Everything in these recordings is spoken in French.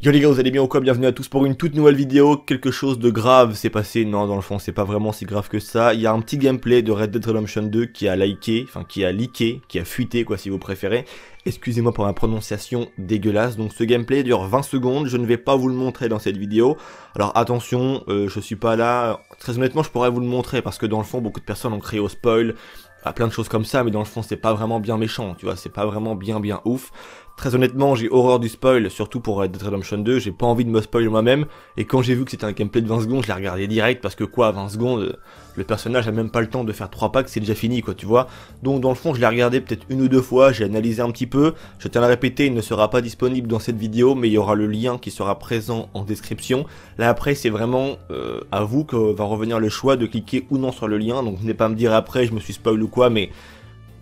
Yo les gars, vous allez bien ou quoi? Bienvenue à tous pour une toute nouvelle vidéo. Quelque chose de grave s'est passé. Non, dans le fond, c'est pas vraiment si grave que ça. Il y a un petit gameplay de Red Dead Redemption 2 qui a leaké, qui a fuité quoi si vous préférez. Excusez-moi pour ma prononciation dégueulasse. Donc ce gameplay dure 20 secondes. Je ne vais pas vous le montrer dans cette vidéo. Alors attention, je suis pas là. Très honnêtement, je pourrais vous le montrer parce que dans le fond, beaucoup de personnes ont crié au spoil. Plein de choses comme ça, mais dans le fond, c'est pas vraiment bien méchant, tu vois. C'est pas vraiment bien ouf. Très honnêtement, j'ai horreur du spoil, surtout pour Red Dead Redemption 2, j'ai pas envie de me spoiler moi-même, et quand j'ai vu que c'était un gameplay de 20 secondes, je l'ai regardé direct, parce que quoi, 20 secondes, le personnage a même pas le temps de faire 3 packs, c'est déjà fini quoi, tu vois. Donc dans le fond, je l'ai regardé peut-être une ou deux fois, j'ai analysé un petit peu, je tiens à le répéter, il ne sera pas disponible dans cette vidéo, mais il y aura le lien qui sera présent en description. Là après, c'est vraiment à vous que va revenir le choix de cliquer ou non sur le lien, donc venez pas me dire après, je me suis spoil ou quoi, mais...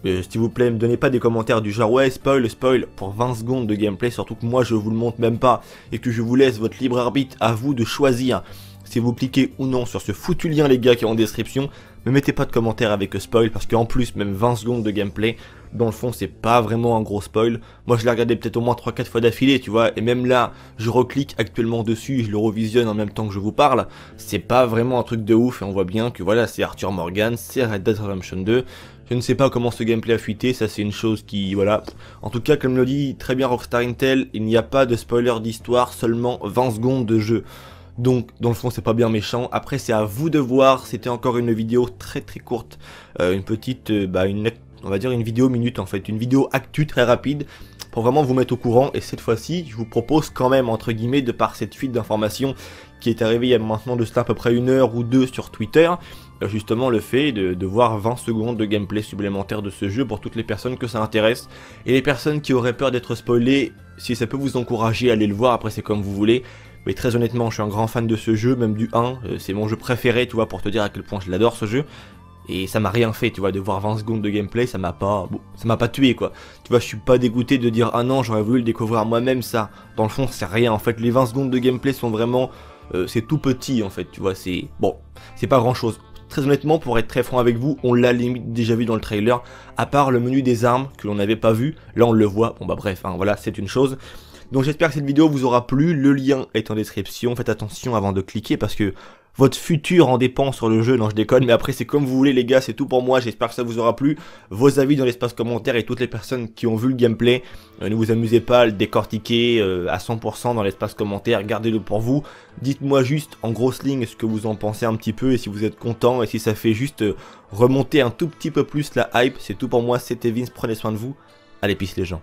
s'il vous plaît, me donnez pas des commentaires du genre ouais spoil pour 20 secondes de gameplay, surtout que moi je vous le montre même pas et que je vous laisse votre libre arbitre à vous de choisir si vous cliquez ou non sur ce foutu lien les gars qui est en description. Ne mettez pas de commentaires avec spoil parce qu'en plus même 20 secondes de gameplay, dans le fond c'est pas vraiment un gros spoil. Moi je l'ai regardé peut-être au moins 3-4 fois d'affilée tu vois, et même là je reclique actuellement dessus et je le revisionne en même temps que je vous parle. C'est pas vraiment un truc de ouf et on voit bien que voilà c'est Arthur Morgan, c'est Red Dead Redemption 2. Je ne sais pas comment ce gameplay a fuité, ça c'est une chose qui, voilà. En tout cas, comme le dit très bien Rockstar Intel, il n'y a pas de spoiler d'histoire, seulement 20 secondes de jeu. Donc, dans le fond, c'est pas bien méchant. Après, c'est à vous de voir, c'était encore une vidéo très courte. Une petite, on va dire une vidéo minute en fait, une vidéo actu très rapide. Pour vraiment vous mettre au courant, et cette fois-ci, je vous propose quand même, entre guillemets, de par cette fuite d'informations qui est arrivée il y a maintenant de cela à peu près 1 heure ou 2 sur Twitter, justement le fait de voir 20 secondes de gameplay supplémentaire de ce jeu pour toutes les personnes que ça intéresse, et les personnes qui auraient peur d'être spoilées, si ça peut vous encourager à aller le voir, après c'est comme vous voulez, mais très honnêtement, je suis un grand fan de ce jeu, même du 1, c'est mon jeu préféré, tu vois, pour te dire à quel point je l'adore ce jeu. Et ça m'a rien fait, tu vois, de voir 20 secondes de gameplay, ça m'a pas tué, quoi. Tu vois, je suis pas dégoûté de dire, ah non, j'aurais voulu le découvrir moi-même, ça. Dans le fond, c'est rien, en fait, les 20 secondes de gameplay sont vraiment, c'est tout petit, en fait, tu vois, c'est, bon, c'est pas grand-chose. Très honnêtement, pour être très franc avec vous, on l'a limite déjà vu dans le trailer, à part le menu des armes, que l'on n'avait pas vu, là on le voit, bon bah bref, hein, voilà, c'est une chose. Donc j'espère que cette vidéo vous aura plu, le lien est en description, faites attention avant de cliquer parce que votre futur en dépend sur le jeu, non je déconne, mais après c'est comme vous voulez les gars, c'est tout pour moi, j'espère que ça vous aura plu. Vos avis dans l'espace commentaire et toutes les personnes qui ont vu le gameplay, ne vous amusez pas à le décortiquer à 100% dans l'espace commentaire, gardez-le pour vous. Dites-moi juste en grosses lignes ce que vous en pensez un petit peu et si vous êtes content et si ça fait juste remonter un tout petit peu plus la hype, c'est tout pour moi, c'était Vince, prenez soin de vous, allez peace les gens.